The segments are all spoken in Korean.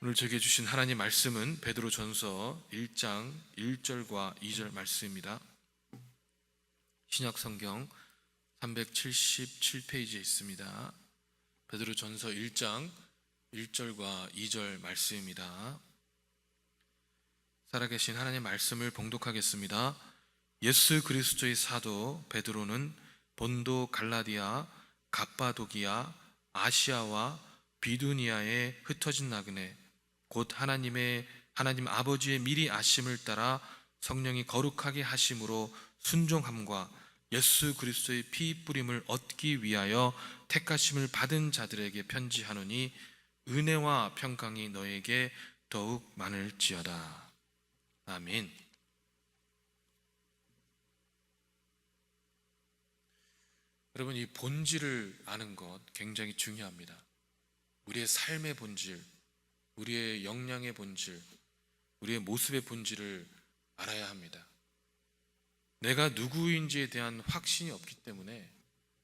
오늘 제게 주신 하나님 말씀은 베드로전서 1장 1절과 2절 말씀입니다. 신약성경 377페이지에 있습니다. 베드로전서 1장 1절과 2절 말씀입니다. 살아계신 하나님 말씀을 봉독하겠습니다. 예수 그리스도의 사도 베드로는 본도, 갈라디아, 갑바도기아, 아시아와 비두니아에 흩어진 나그네 곧 하나님 아버지의 미리 아심을 따라 성령이 거룩하게 하심으로 순종함과 예수 그리스도의 피 뿌림을 얻기 위하여 택하심을 받은 자들에게 편지하노니 은혜와 평강이 너에게 더욱 많을지어다. 아멘. 여러분, 이 본질을 아는 것 굉장히 중요합니다. 우리의 삶의 본질, 우리의 역량의 본질, 우리의 모습의 본질을 알아야 합니다. 내가 누구인지에 대한 확신이 없기 때문에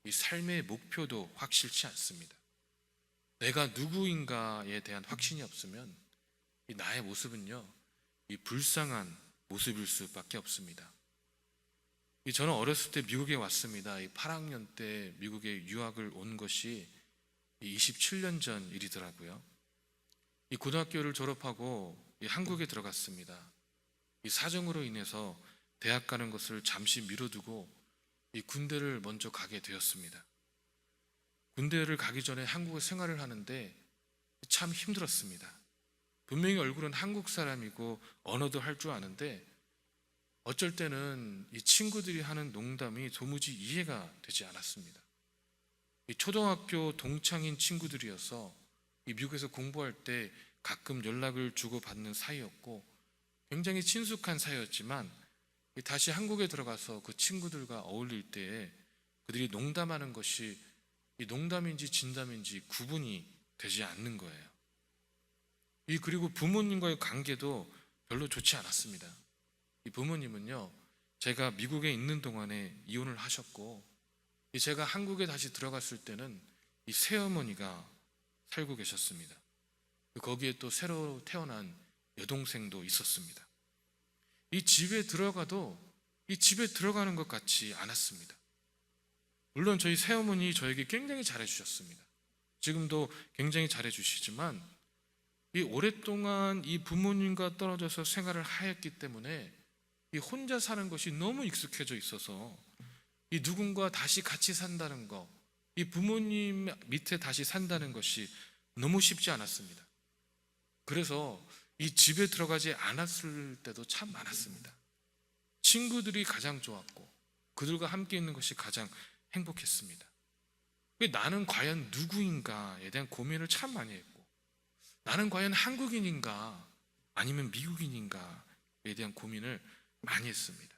이 삶의 목표도 확실치 않습니다. 내가 누구인가에 대한 확신이 없으면 이 나의 모습은요, 이 불쌍한 모습일 수밖에 없습니다. 저는 어렸을 때 미국에 왔습니다. 8학년 때 미국에 유학을 온 것이 27년 전 일이더라고요. 이 고등학교를 졸업하고 한국에 들어갔습니다. 이 사정으로 인해서 대학 가는 것을 잠시 미뤄두고 이 군대를 먼저 가게 되었습니다. 군대를 가기 전에 한국에 생활을 하는데 참 힘들었습니다. 분명히 얼굴은 한국 사람이고 언어도 할 줄 아는데 어쩔 때는 이 친구들이 하는 농담이 도무지 이해가 되지 않았습니다. 이 초등학교 동창인 친구들이어서 이 미국에서 공부할 때 가끔 연락을 주고받는 사이였고 굉장히 친숙한 사이였지만 다시 한국에 들어가서 그 친구들과 어울릴 때에 그들이 농담하는 것이 이 농담인지 진담인지 구분이 되지 않는 거예요. 그리고 부모님과의 관계도 별로 좋지 않았습니다. 이 부모님은요, 제가 미국에 있는 동안에 이혼을 하셨고 제가 한국에 다시 들어갔을 때는 이 새어머니가 살고 계셨습니다. 거기에 또 새로 태어난 여동생도 있었습니다. 이 집에 들어가도 이 집에 들어가는 것 같지 않았습니다. 물론 저희 새어머니 저에게 굉장히 잘해주셨습니다. 지금도 굉장히 잘해주시지만 이 오랫동안 이 부모님과 떨어져서 생활을 하였기 때문에 이 혼자 사는 것이 너무 익숙해져 있어서 이 누군가 다시 같이 산다는 거, 이 부모님 밑에 다시 산다는 것이 너무 쉽지 않았습니다. 그래서 이 집에 들어가지 않았을 때도 참 많았습니다. 친구들이 가장 좋았고 그들과 함께 있는 것이 가장 행복했습니다. 나는 과연 누구인가에 대한 고민을 참 많이 했고 나는 과연 한국인인가 아니면 미국인인가에 대한 고민을 많이 했습니다.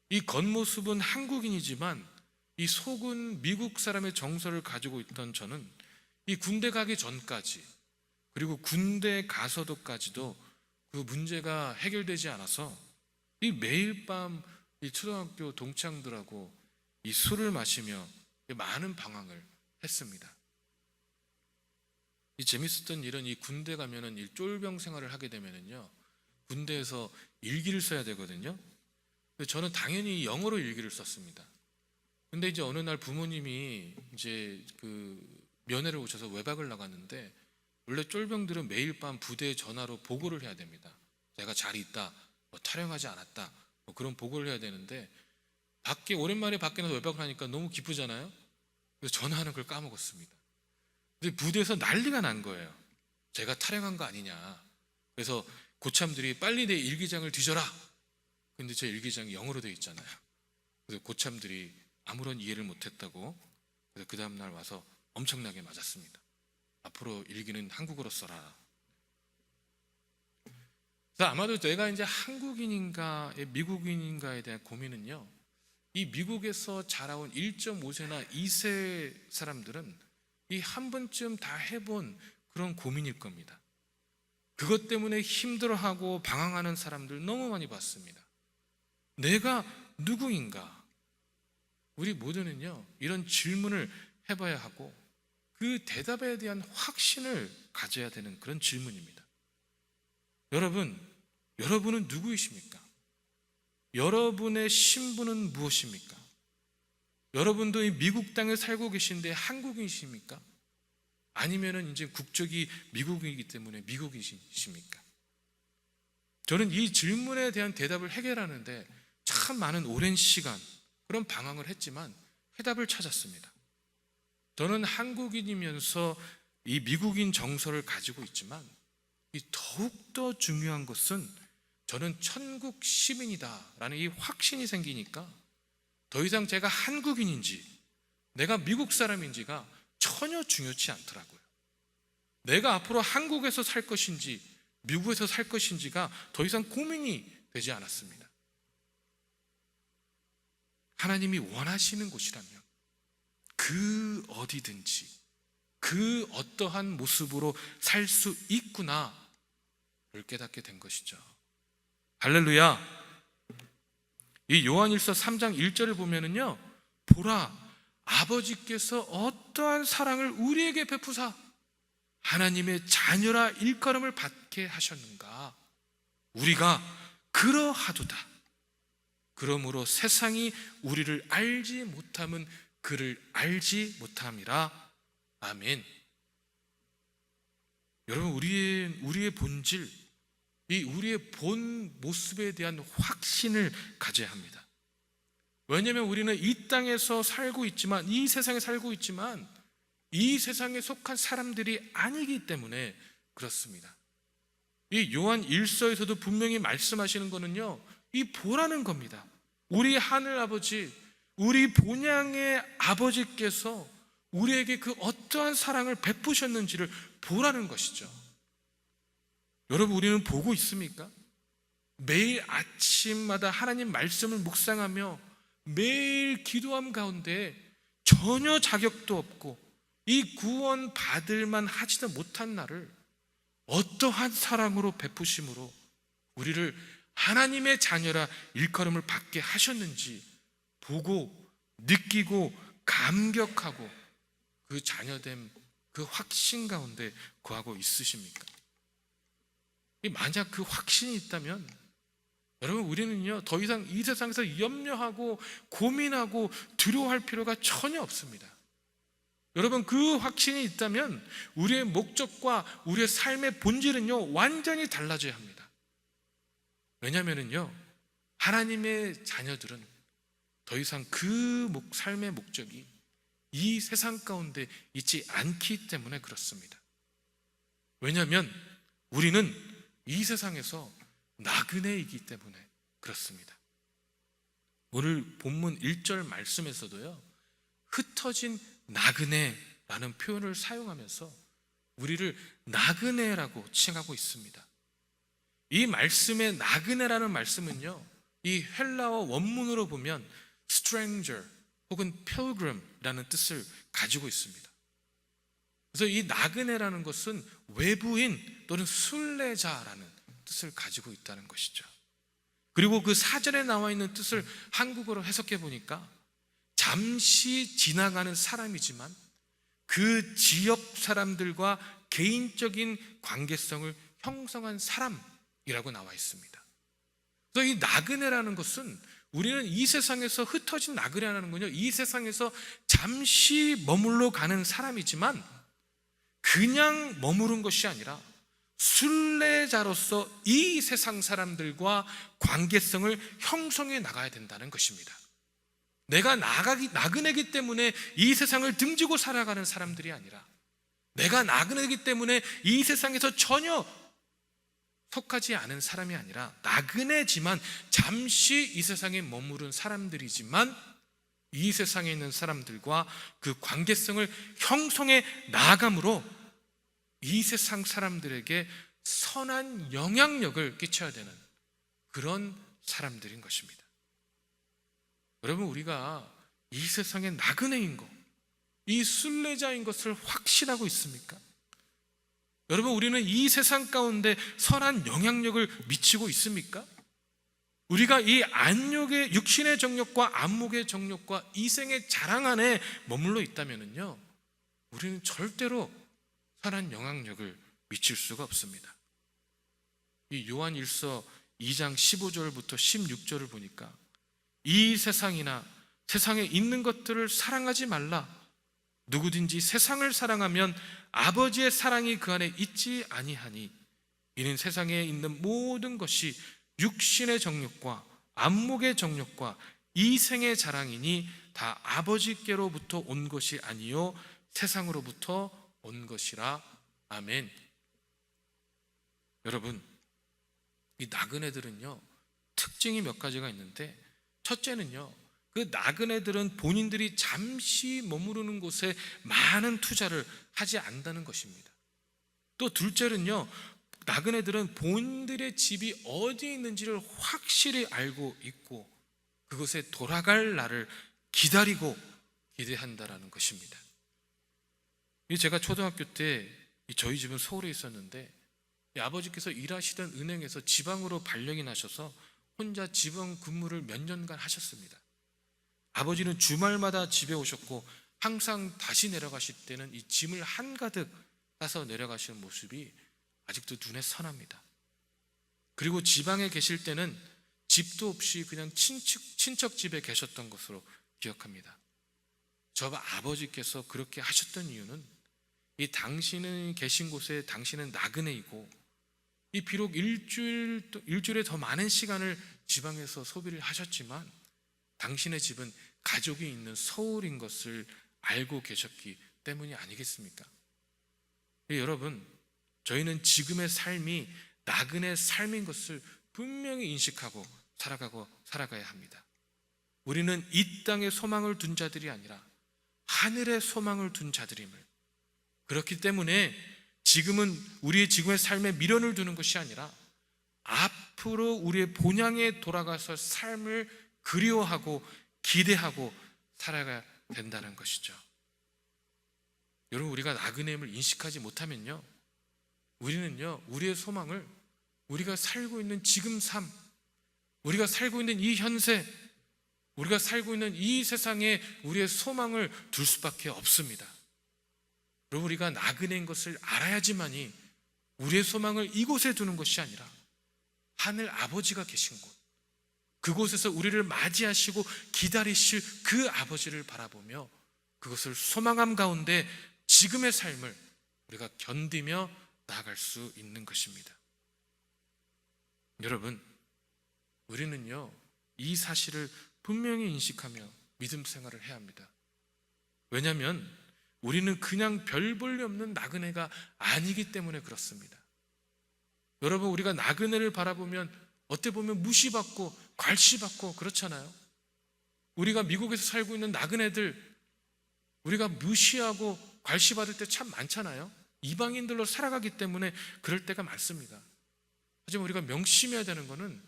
이 겉모습은 한국인이지만 이 속은 미국 사람의 정서를 가지고 있던 저는 이 군대 가기 전까지 그리고 군대 가서도까지도 그 문제가 해결되지 않아서 이 매일 밤 이 초등학교 동창들하고 이 술을 마시며 많은 방황을 했습니다. 이 재밌었던 일은 이 군대 가면은 이 쫄병 생활을 하게 되면은요, 군대에서 일기를 써야 되거든요. 저는 당연히 영어로 일기를 썼습니다. 근데 이제 어느 날 부모님이 이제 그 면회를 오셔서 외박을 나갔는데 원래 쫄병들은 매일 밤 부대에 전화로 보고를 해야 됩니다. 내가 잘 있다, 탈영하지 않았다, 그런 보고를 해야 되는데 오랜만에 밖에 나서 외박을 하니까 너무 기쁘잖아요. 그래서 전화하는 걸 까먹었습니다. 근데 부대에서 난리가 난 거예요. 제가 탈영한 거 아니냐. 그래서 고참들이 빨리 내 일기장을 뒤져라. 근데 제 일기장이 영어로 되어 있잖아요. 그래서 고참들이 아무런 이해를 못했다고 그래서 그 다음날 와서 엄청나게 맞았습니다. 앞으로 일기는 한국어로 써라. 그래서 아마도 내가 이제 한국인인가 미국인인가에 대한 고민은요, 이 미국에서 자라온 1.5세나 2세 사람들은 이 한 번쯤 다 해본 그런 고민일 겁니다. 그것 때문에 힘들어하고 방황하는 사람들 너무 많이 봤습니다. 내가 누구인가? 우리 모두는요, 이런 질문을 해봐야 하고 그 대답에 대한 확신을 가져야 되는 그런 질문입니다. 여러분은 누구이십니까? 여러분의 신분은 무엇입니까? 여러분도 이 미국 땅에 살고 계신데 한국인이십니까? 아니면은 이제 국적이 미국이기 때문에 미국이십니까? 저는 이 질문에 대한 대답을 해결하는데 참 많은 오랜 시간 그런 방황을 했지만 해답을 찾았습니다. 저는 한국인이면서 이 미국인 정서를 가지고 있지만 이 더욱더 중요한 것은 저는 천국 시민이다라는 이 확신이 생기니까 더 이상 제가 한국인인지 내가 미국 사람인지가 전혀 중요치 않더라고요. 내가 앞으로 한국에서 살 것인지 미국에서 살 것인지가 더 이상 고민이 되지 않았습니다. 하나님이 원하시는 곳이라면 그 어디든지 그 어떠한 모습으로 살 수 있구나를 깨닫게 된 것이죠. 할렐루야. 이 요한일서 3장 1절을 보면은요, 보라, 아버지께서 어떠한 사랑을 우리에게 베푸사 하나님의 자녀라 일컬음을 받게 하셨는가. 우리가 그러하도다. 그러므로 세상이 우리를 알지 못함은 그를 알지 못함이라. 아멘. 여러분, 우리의 본질, 이 우리의 본 모습에 대한 확신을 가져야 합니다. 왜냐하면 우리는 이 땅에서 살고 있지만, 이 세상에 살고 있지만 이 세상에 속한 사람들이 아니기 때문에 그렇습니다. 이 요한 1서에서도 분명히 말씀하시는 거는요, 이 보라는 겁니다. 우리 하늘 아버지, 우리 본향의 아버지께서 우리에게 그 어떠한 사랑을 베푸셨는지를 보라는 것이죠. 여러분, 우리는 보고 있습니까? 매일 아침마다 하나님 말씀을 묵상하며 매일 기도함 가운데 전혀 자격도 없고 이 구원 받을만 하지도 못한 나를 어떠한 사랑으로 베푸심으로 우리를 하나님의 자녀라 일컬음을 받게 하셨는지 보고 느끼고 감격하고 그 자녀됨, 그 확신 가운데 거하고 있으십니까? 만약 그 확신이 있다면 여러분, 우리는요 더 이상 이 세상에서 염려하고 고민하고 두려워할 필요가 전혀 없습니다. 여러분, 그 확신이 있다면 우리의 목적과 우리의 삶의 본질은요 완전히 달라져야 합니다. 왜냐하면요, 하나님의 자녀들은 더 이상 그 삶의 목적이 이 세상 가운데 있지 않기 때문에 그렇습니다. 왜냐하면 우리는 이 세상에서 나그네이기 때문에 그렇습니다. 오늘 본문 1절 말씀에서도요, 흩어진 나그네라는 표현을 사용하면서 우리를 나그네라고 칭하고 있습니다. 이 말씀의 나그네라는 말씀은요, 이 헬라어 원문으로 보면 stranger 혹은 pilgrim이라는 뜻을 가지고 있습니다. 그래서 이 나그네라는 것은 외부인 또는 순례자라는 뜻을 가지고 있다는 것이죠. 그리고 그 사전에 나와 있는 뜻을 한국어로 해석해 보니까 잠시 지나가는 사람이지만 그 지역 사람들과 개인적인 관계성을 형성한 사람이라고 나와 있습니다. 그래서 이 나그네라는 것은 우리는 이 세상에서 흩어진 나그네라는 건요, 이 세상에서 잠시 머물러 가는 사람이지만 그냥 머무른 것이 아니라 순례자로서 이 세상 사람들과 관계성을 형성해 나가야 된다는 것입니다. 내가 나그네이기 때문에 이 세상을 등지고 살아가는 사람들이 아니라 내가 나그네이기 때문에 이 세상에서 전혀 속하지 않은 사람이 아니라 나그네지만 잠시 이 세상에 머무른 사람들이지만 이 세상에 있는 사람들과 그 관계성을 형성해 나아감으로 이 세상 사람들에게 선한 영향력을 끼쳐야 되는 그런 사람들인 것입니다. 여러분, 우리가 이 세상의 나그네인 것, 이 순례자인 것을 확신하고 있습니까? 여러분, 우리는 이 세상 가운데 선한 영향력을 미치고 있습니까? 우리가 이 안욕의 육신의 정욕과 안목의 정욕과 이생의 자랑 안에 머물러 있다면요, 우리는 절대로 선한 영향력을 미칠 수가 없습니다. 이 요한일서 2장 15절부터 16절을 보니까 이 세상이나 세상에 있는 것들을 사랑하지 말라. 누구든지 세상을 사랑하면 아버지의 사랑이 그 안에 있지 아니하니 이는 세상에 있는 모든 것이 육신의 정욕과 안목의 정욕과 이생의 자랑이니 다 아버지께로부터 온 것이 아니요 세상으로부터 온 것이라. 아멘. 여러분, 이 나그네들은요 특징이 몇 가지가 있는데, 첫째는요 그 나그네들은 본인들이 잠시 머무르는 곳에 많은 투자를 하지 않는다는 것입니다. 또 둘째는요, 나그네들은 본인들의 집이 어디에 있는지를 확실히 알고 있고 그곳에 돌아갈 날을 기다리고 기대한다라는 것입니다. 제가 초등학교 때 저희 집은 서울에 있었는데 아버지께서 일하시던 은행에서 지방으로 발령이 나셔서 혼자 지방 근무를 몇 년간 하셨습니다. 아버지는 주말마다 집에 오셨고 항상 다시 내려가실 때는 이 짐을 한가득 따서 내려가시는 모습이 아직도 눈에 선합니다. 그리고 지방에 계실 때는 집도 없이 그냥 친척 집에 계셨던 것으로 기억합니다. 저 아버지께서 그렇게 하셨던 이유는 이 당신은 계신 곳에 당신은 나그네이고 이 비록 일주일에 더 많은 시간을 지방에서 소비를 하셨지만 당신의 집은 가족이 있는 서울인 것을 알고 계셨기 때문이 아니겠습니까? 여러분, 저희는 지금의 삶이 나그네 삶인 것을 분명히 인식하고 살아가야 합니다. 우리는 이 땅에 소망을 둔 자들이 아니라 하늘에 소망을 둔 자들임을, 그렇기 때문에 지금은 우리의 지금의 삶에 미련을 두는 것이 아니라 앞으로 우리의 본향에 돌아가서 삶을 그리워하고 기대하고 살아가야 된다는 것이죠. 여러분, 우리가 나그네임을 인식하지 못하면요 우리는요 우리의 소망을 우리가 살고 있는 지금 삶, 우리가 살고 있는 이 현세, 우리가 살고 있는 이 세상에 우리의 소망을 둘 수밖에 없습니다. 여러분, 우리가 나그네인 것을 알아야지만이 우리의 소망을 이곳에 두는 것이 아니라 하늘 아버지가 계신 곳, 그곳에서 우리를 맞이하시고 기다리실 그 아버지를 바라보며 그것을 소망함 가운데 지금의 삶을 우리가 견디며 나아갈 수 있는 것입니다. 여러분, 우리는요 이 사실을 분명히 인식하며 믿음 생활을 해야 합니다. 왜냐하면 우리는 그냥 별 볼 일 없는 나그네가 아니기 때문에 그렇습니다. 여러분, 우리가 나그네를 바라보면 어떻게 보면 무시받고 괄시받고 그렇잖아요. 우리가 미국에서 살고 있는 나그네들 우리가 무시하고 괄시받을 때 참 많잖아요. 이방인들로 살아가기 때문에 그럴 때가 많습니다. 하지만 우리가 명심해야 되는 것은,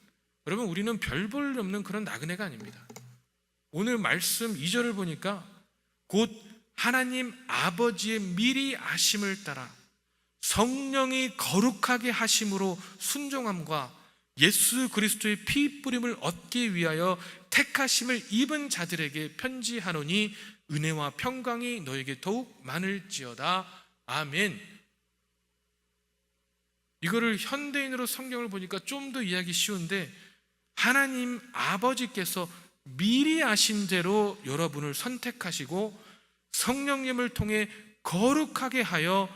여러분, 우리는 별 볼 일 없는 그런 나그네가 아닙니다. 오늘 말씀 2절을 보니까 곧 하나님 아버지의 미리 아심을 따라 성령이 거룩하게 하심으로 순종함과 예수 그리스도의 피 뿌림을 얻기 위하여 택하심을 입은 자들에게 편지하노니 은혜와 평강이 너에게 더욱 많을지어다. 아멘. 이거를 현대인으로 성경을 보니까 좀 더 이해하기 쉬운데, 하나님 아버지께서 미리 아신 대로 여러분을 선택하시고 성령님을 통해 거룩하게 하여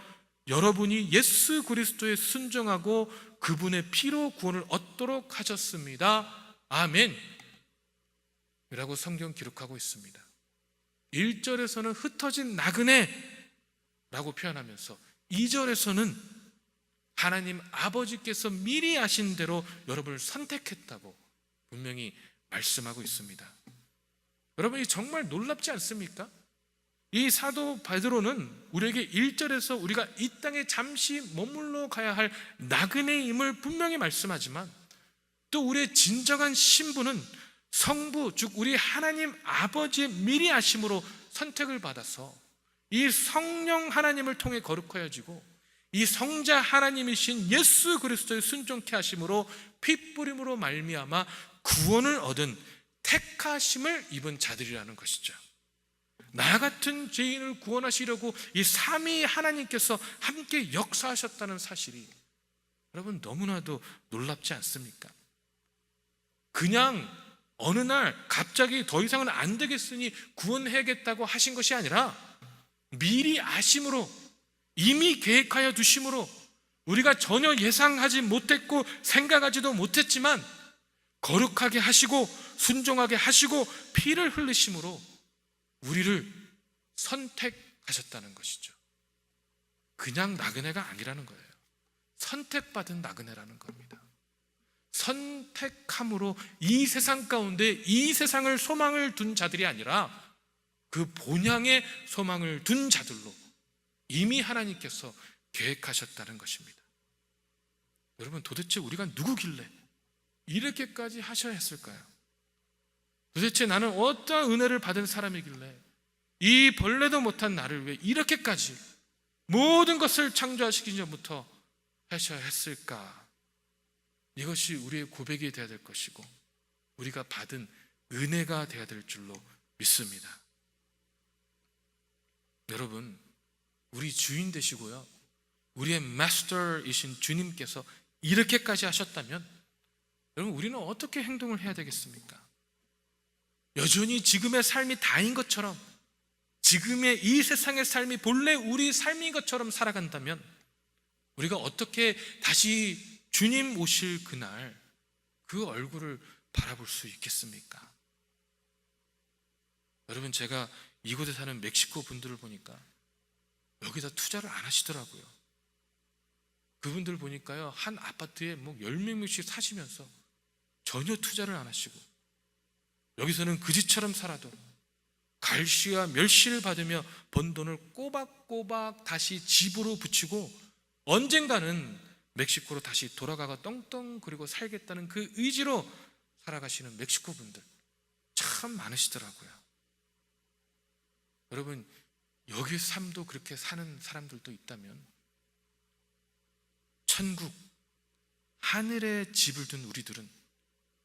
여러분이 예수 그리스도에 순종하고 그분의 피로 구원을 얻도록 하셨습니다. 아멘. 이라고 성경 기록하고 있습니다. 1절에서는 흩어진 나그네라고 표현하면서 2절에서는 하나님 아버지께서 미리 아신 대로 여러분을 선택했다고 분명히 말씀하고 있습니다. 여러분, 이 정말 놀랍지 않습니까? 이 사도 베드로는 우리에게 1절에서 우리가 이 땅에 잠시 머물러 가야 할 나그네임을 분명히 말씀하지만, 또 우리의 진정한 신분은 성부, 즉 우리 하나님 아버지의 미리 아심으로 선택을 받아서 이 성령 하나님을 통해 거룩하여지고 이 성자 하나님이신 예수 그리스도의 순종케 하심으로 피 뿌림으로 말미암아 구원을 얻은 택하심을 입은 자들이라는 것이죠. 나 같은 죄인을 구원하시려고 이 삼위 하나님께서 함께 역사하셨다는 사실이 여러분 너무나도 놀랍지 않습니까? 그냥 어느 날 갑자기 더 이상은 안 되겠으니 구원해야겠다고 하신 것이 아니라 미리 아심으로, 이미 계획하여 두심으로, 우리가 전혀 예상하지 못했고 생각하지도 못했지만 거룩하게 하시고 순종하게 하시고 피를 흘리심으로 우리를 선택하셨다는 것이죠. 그냥 나그네가 아니라는 거예요. 선택받은 나그네라는 겁니다. 선택함으로 이 세상 가운데 이 세상을 소망을 둔 자들이 아니라 그 본향의 소망을 둔 자들로 이미 하나님께서 계획하셨다는 것입니다. 여러분 도대체 우리가 누구길래 이렇게까지 하셔야 했을까요? 도대체 나는 어떠한 은혜를 받은 사람이길래 이 벌레도 못한 나를 왜 이렇게까지 모든 것을 창조하시기 전부터 하셔야 했을까? 이것이 우리의 고백이 되어야 될 것이고 우리가 받은 은혜가 되어야 될 줄로 믿습니다. 여러분, 우리 주인 되시고요, 우리의 마스터이신 주님께서 이렇게까지 하셨다면 여러분 우리는 어떻게 행동을 해야 되겠습니까? 여전히 지금의 삶이 다인 것처럼, 지금의 이 세상의 삶이 본래 우리 삶인 것처럼 살아간다면 우리가 어떻게 다시 주님 오실 그날 그 얼굴을 바라볼 수 있겠습니까? 여러분, 제가 이곳에 사는 멕시코 분들을 보니까 여기다 투자를 안 하시더라고요. 그분들 보니까요, 한 아파트에 뭐 10명씩 사시면서 전혀 투자를 안 하시고 여기서는 그지처럼 살아도 갈시와 멸시를 받으며 번 돈을 꼬박꼬박 다시 집으로 붙이고 언젠가는 멕시코로 다시 돌아가가 떵떵거리고 살겠다는 그 의지로 살아가시는 멕시코 분들 참 많으시더라고요. 여러분, 여기 삶도 그렇게 사는 사람들도 있다면 천국, 하늘에 집을 둔 우리들은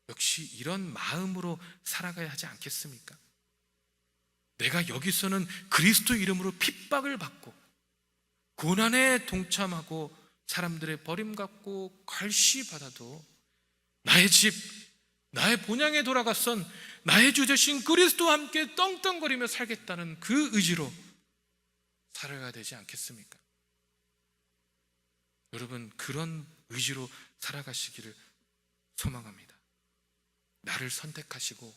역시 이런 마음으로 살아가야 하지 않겠습니까? 내가 여기서는 그리스도 이름으로 핍박을 받고 고난에 동참하고 사람들의 버림받고 괄시받아도 나의 집, 나의 본향에 돌아가선 나의 주 되신 그리스도와 함께 떵떵거리며 살겠다는 그 의지로 살아가야 되지 않겠습니까? 여러분, 그런 의지로 살아가시기를 소망합니다. 나를 선택하시고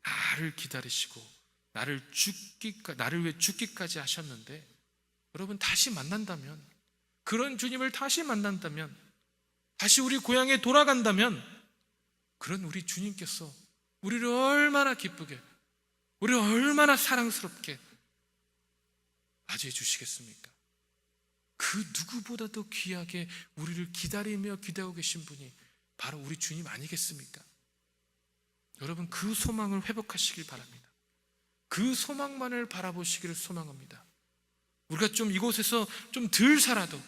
나를 기다리시고 나를 위해 죽기까지 하셨는데, 여러분 다시 만난다면, 그런 주님을 다시 만난다면, 다시 우리 고향에 돌아간다면 그런 우리 주님께서 우리를 얼마나 기쁘게, 우리를 얼마나 사랑스럽게 맞이해 주시겠습니까? 그 누구보다도 귀하게 우리를 기다리며 기다리고 계신 분이 바로 우리 주님 아니겠습니까? 여러분, 그 소망을 회복하시길 바랍니다. 그 소망만을 바라보시기를 소망합니다. 우리가 좀 이곳에서 좀 덜 살아도,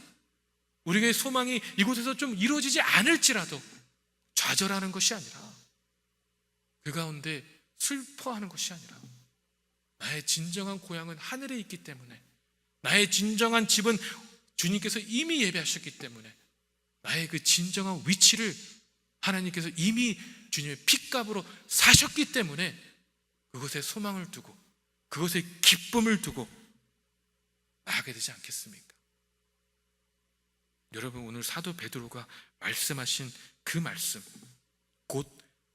우리의 소망이 이곳에서 좀 이루어지지 않을지라도 좌절하는 것이 아니라, 그 가운데 슬퍼하는 것이 아니라, 나의 진정한 고향은 하늘에 있기 때문에, 나의 진정한 집은 주님께서 이미 예배하셨기 때문에, 나의 그 진정한 위치를 하나님께서 이미 주님의 핏값으로 사셨기 때문에 그것에 소망을 두고 그것에 기쁨을 두고 나아가게 되지 않겠습니까? 여러분, 오늘 사도 베드로가 말씀하신 그 말씀, 곧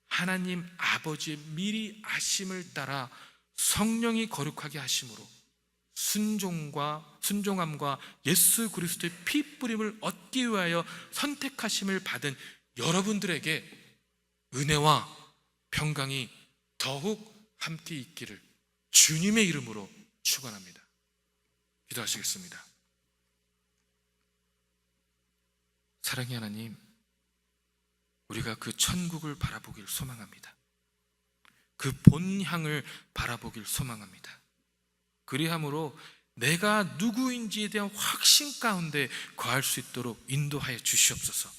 하나님 아버지의 미리 아심을 따라 성령이 거룩하게 하심으로 순종함과 예수 그리스도의 피 뿌림을 얻기 위하여 선택하심을 받은 여러분들에게 은혜와 평강이 더욱 함께 있기를 주님의 이름으로 축원합니다. 기도하시겠습니다. 사랑의 하나님, 우리가 그 천국을 바라보길 소망합니다. 그 본향을 바라보길 소망합니다. 그리함으로 내가 누구인지에 대한 확신 가운데 거할 수 있도록 인도하여 주시옵소서.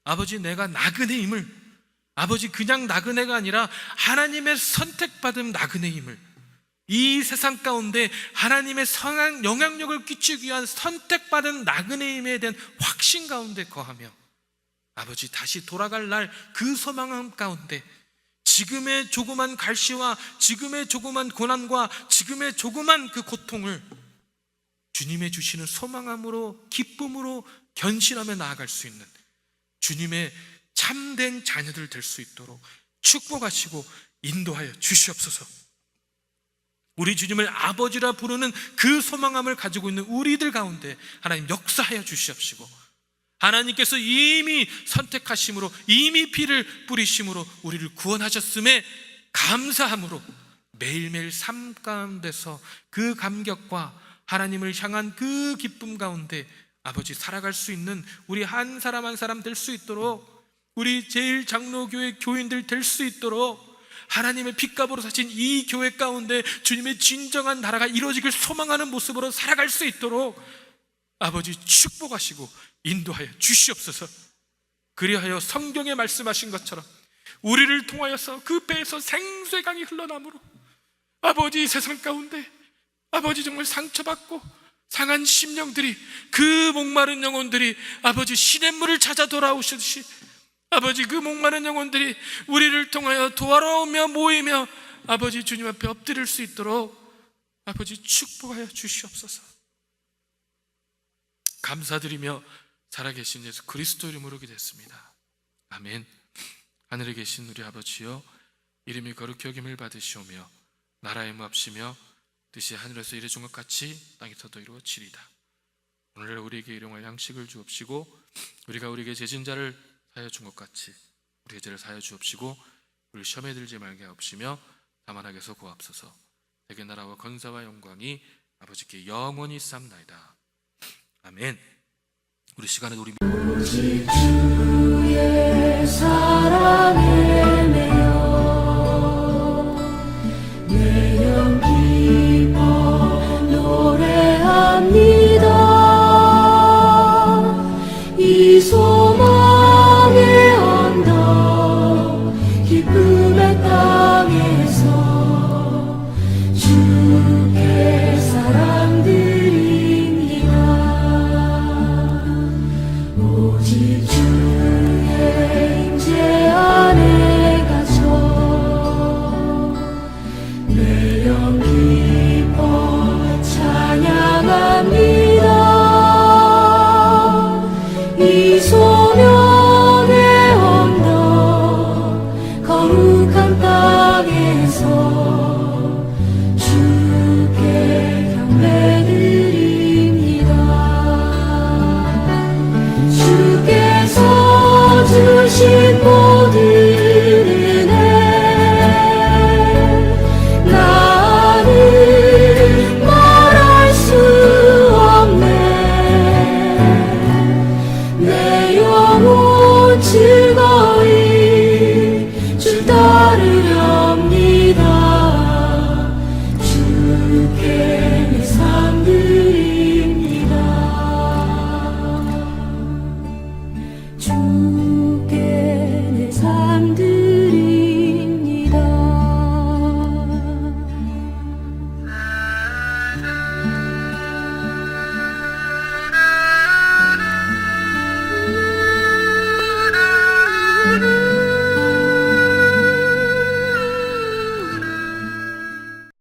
아버지, 내가 나그네임을, 아버지 그냥 나그네가 아니라 하나님의 선택받은 나그네임을 이 세상 가운데 하나님의 선한 영향력을 끼치기 위한 선택받은 나그네임에 대한 확신 가운데 거하며 아버지 다시 돌아갈 날 그 소망함 가운데 지금의 조그만 갈시와 지금의 조그만 고난과 지금의 조그만 그 고통을 주님의 주시는 소망함으로 기쁨으로 견신하며 나아갈 수 있는 주님의 참된 자녀들 될 수 있도록 축복하시고 인도하여 주시옵소서. 우리 주님을 아버지라 부르는 그 소망함을 가지고 있는 우리들 가운데 하나님 역사하여 주시옵시고, 하나님께서 이미 선택하심으로 이미 피를 뿌리심으로 우리를 구원하셨음에 감사함으로 매일매일 삶 가운데서 그 감격과 하나님을 향한 그 기쁨 가운데 아버지 살아갈 수 있는 우리 한 사람 한 사람 될 수 있도록, 우리 제일장로교회 교인들 될 수 있도록 하나님의 핏값으로 사신 이 교회 가운데 주님의 진정한 나라가 이루어지길 소망하는 모습으로 살아갈 수 있도록 아버지 축복하시고 인도하여 주시옵소서. 그리하여 성경에 말씀하신 것처럼 우리를 통하여서 그 배에서 생수의 강이 흘러나므로 아버지 세상 가운데 아버지 정말 상처받고 상한 심령들이, 그 목마른 영혼들이 아버지 시냇물을 찾아 돌아오시듯이 아버지 그 목마른 영혼들이 우리를 통하여 돌아오며 모이며 아버지 주님 앞에 엎드릴 수 있도록 아버지 축복하여 주시옵소서. 감사드리며 살아계신 예수 그리스도 이름으로 기도했습니다. 아멘. 하늘에 계신 우리 아버지여, 이름이 거룩히 여김을 받으시오며 나라의 무합시며 뜻이 하늘에서 이루어진 것 같이 땅에서도 이루어지리다. 오늘 우리에게 일용할 양식을 주옵시고 우리가 우리에게 죄진 자를 사하여 준 것 같이 우리의 죄를 사하여 주옵시고 우리 시험에 들지 말게 하옵시며 다만 악에서 구하옵소서. 대개 나라와 권세와 영광이 아버지께 영원히 쌓나이다. 아멘. 우리 시간에 우리 오직 주의 사랑이